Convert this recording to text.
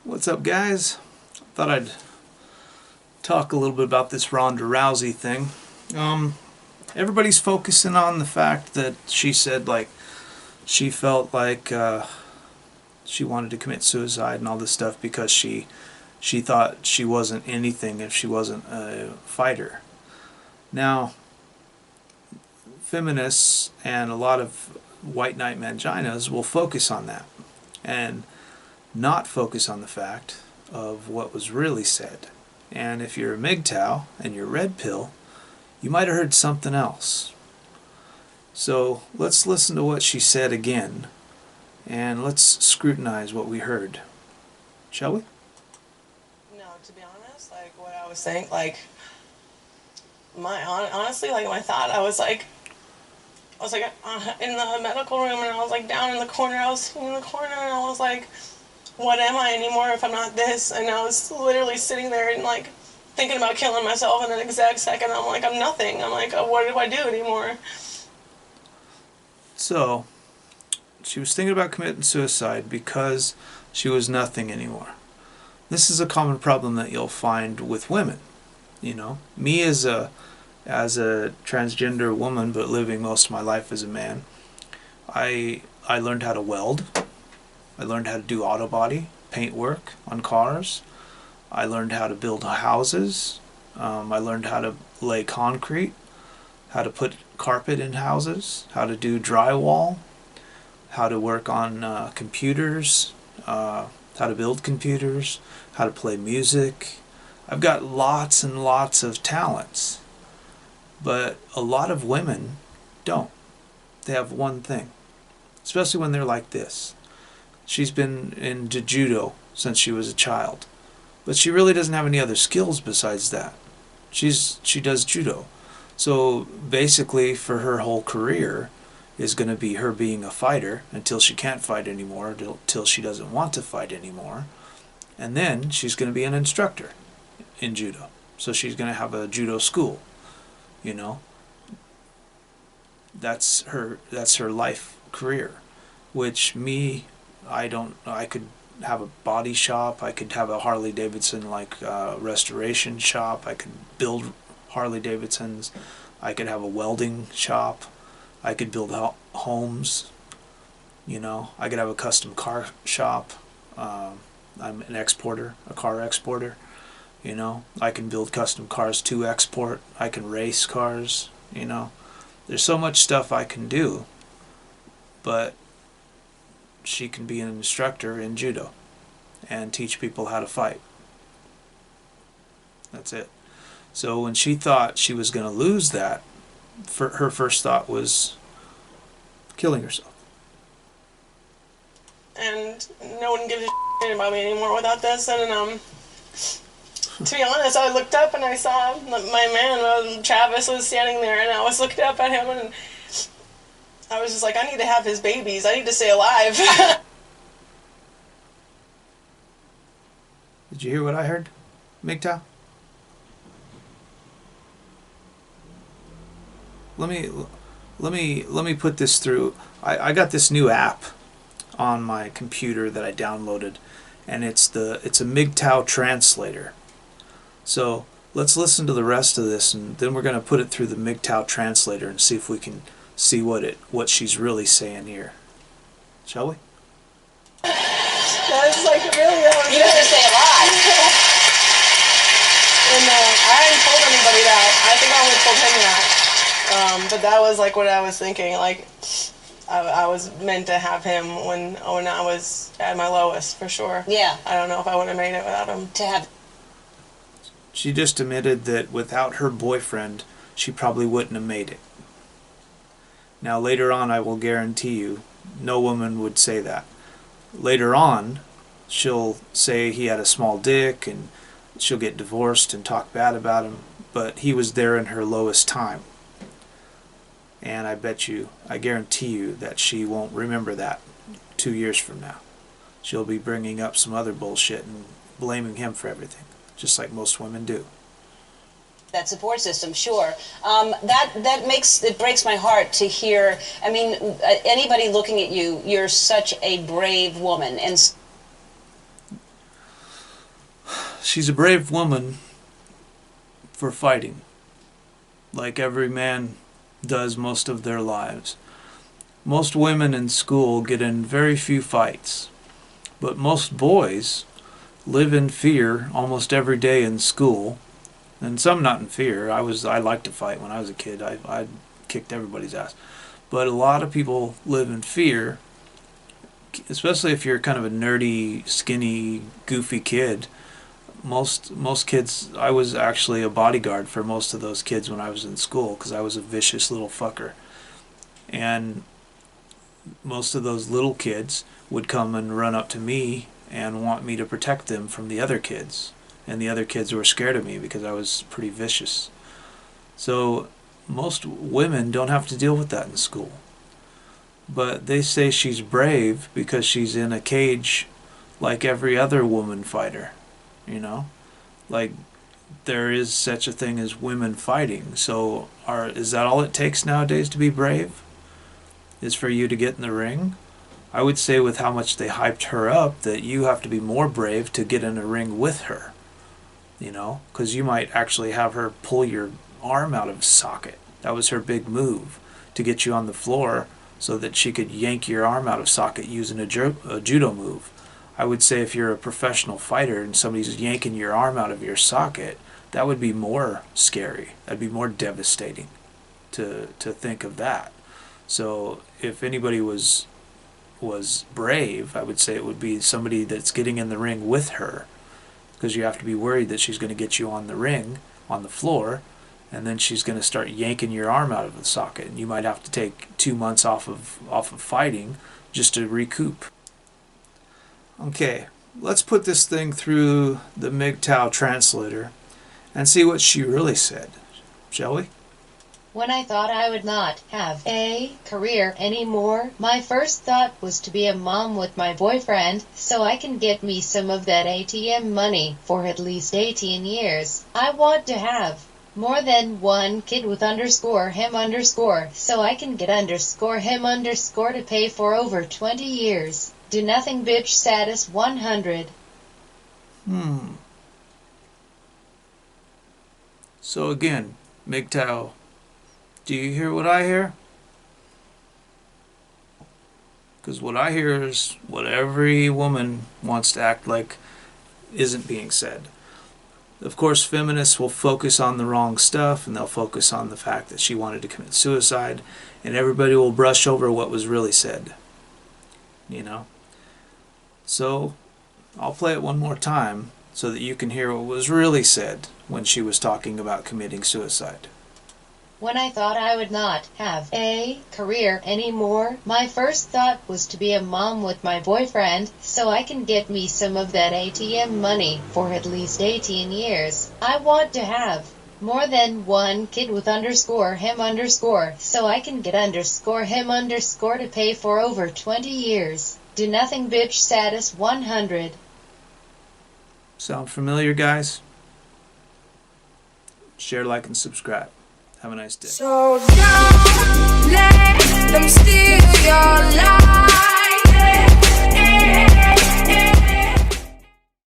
What's up, guys? Thought I'd talk a little bit about this Ronda Rousey thing. Everybody's focusing on the fact that she said, like, she felt like she wanted to commit suicide and all this stuff because she thought she wasn't anything if she wasn't a fighter. Now, feminists and a lot of white knight manginas will focus on that and not focus on the fact of what was really said. And if you're a MGTOW and you're red pill, you might have heard something else. So let's listen to what she said again, and let's scrutinize what we heard. Shall we? No, to be honest, like what I was saying, like honestly, like my thought, I was like in the medical room, and I was like down in the corner. I was in the corner, and I was like, what am I anymore if I'm not this? And I was literally sitting there and like thinking about killing myself in an exact second. I'm like, I'm nothing. I'm like, oh, what do I do anymore? So, she was thinking about committing suicide because she was nothing anymore. This is a common problem that you'll find with women. You know, me as a transgender woman, but living most of my life as a man, I learned how to weld. I learned how to do auto body, paint work on cars. I learned how to build houses. I learned how to lay concrete, how to put carpet in houses, how to do drywall, how to work on computers, how to build computers, how to play music. I've got lots and lots of talents, but a lot of women don't. They have one thing, especially when they're like this. She's been into judo since she was a child, but she really doesn't have any other skills besides that. She does judo. So basically for her whole career is going to be her being a fighter until she can't fight anymore, until she doesn't want to fight anymore. And then she's going to be an instructor in judo. So she's going to have a judo school, you know. That's her life career, which me, I could have a body shop, I could have a Harley Davidson restoration shop, I could build Harley Davidsons, I could have a welding shop, I could build homes, you know, I could have a custom car shop. I'm an exporter, a car exporter, you know, I can build custom cars to export, I can race cars, you know, there's so much stuff I can do, but she can be an instructor in judo and teach people how to fight. That's it. So when she thought she was going to lose that, her first thought was killing herself. And no one gives a shit about me anymore without this. And to be honest, I looked up and I saw my man, Travis, was standing there, and I was looking up at him, and I was just like, I need to have his babies. I need to stay alive. Did you hear what I heard, MGTOW? Let me put this through. I got this new app on my computer that I downloaded, and it's a MGTOW Translator. So let's listen to the rest of this, and then we're going to put it through the MGTOW Translator and see if we can see what she's really saying here. Shall we? That's like really. You have to stay alive. And I hadn't told anybody that. I think I only told him that. But that was like what I was thinking. Like I was meant to have him when I was at my lowest, for sure. Yeah. I don't know if I would have made it without him. She just admitted that without her boyfriend, she probably wouldn't have made it. Now later on, I will guarantee you, no woman would say that. Later on, she'll say he had a small dick, and she'll get divorced and talk bad about him, but he was there in her lowest time. And I guarantee you that she won't remember that 2 years from now. She'll be bringing up some other bullshit and blaming him for everything, just like most women do. That support system, sure. It breaks my heart to hear. I mean, anybody looking at you, you're such a brave woman, and she's a brave woman for fighting, like every man does most of their lives. Most women in school get in very few fights, but most boys live in fear almost every day in school, and some not in fear. I liked to fight when I was a kid. I kicked everybody's ass. But a lot of people live in fear, especially if you're kind of a nerdy, skinny, goofy kid. Most kids, I was actually a bodyguard for most of those kids when I was in school because I was a vicious little fucker. And most of those little kids would come and run up to me and want me to protect them from the other kids. And the other kids were scared of me because I was pretty vicious. So most women don't have to deal with that in school. But they say she's brave because she's in a cage like every other woman fighter. You know? Like, there is such a thing as women fighting. So is that all it takes nowadays to be brave? Is for you to get in the ring? I would say with how much they hyped her up that you have to be more brave to get in a ring with her. You know? Because you might actually have her pull your arm out of socket. That was her big move, to get you on the floor so that she could yank your arm out of socket using a judo move. I would say if you're a professional fighter and somebody's yanking your arm out of your socket, that would be more scary. That'd be more devastating to think of that. So if anybody was brave, I would say it would be somebody that's getting in the ring with her, because you have to be worried that she's going to get you on the ring, on the floor, and then she's going to start yanking your arm out of the socket, and you might have to take 2 months off of fighting just to recoup. Okay, let's put this thing through the MGTOW Translator and see what she really said, shall we? When I thought I would not have a career anymore, my first thought was to be a mom with my boyfriend, so I can get me some of that ATM money for at least 18 years. I want to have more than one kid with _him_, so I can get _him_ to pay for over 20 years. Do nothing bitch status 100. So again, MGTOW, do you hear what I hear? Because what I hear is what every woman wants to act like isn't being said. Of course, feminists will focus on the wrong stuff, and they'll focus on the fact that she wanted to commit suicide, and everybody will brush over what was really said. You know? So, I'll play it one more time so that you can hear what was really said when she was talking about committing suicide. When I thought I would not have a career anymore, my first thought was to be a mom with my boyfriend, so I can get me some of that ATM money for at least 18 years. I want to have more than one kid with _him_, so I can get _him_ to pay for over 20 years. Do nothing bitch status 100. Sound familiar, guys? Share, like, and subscribe. Have a nice day. So don't let them steal your life.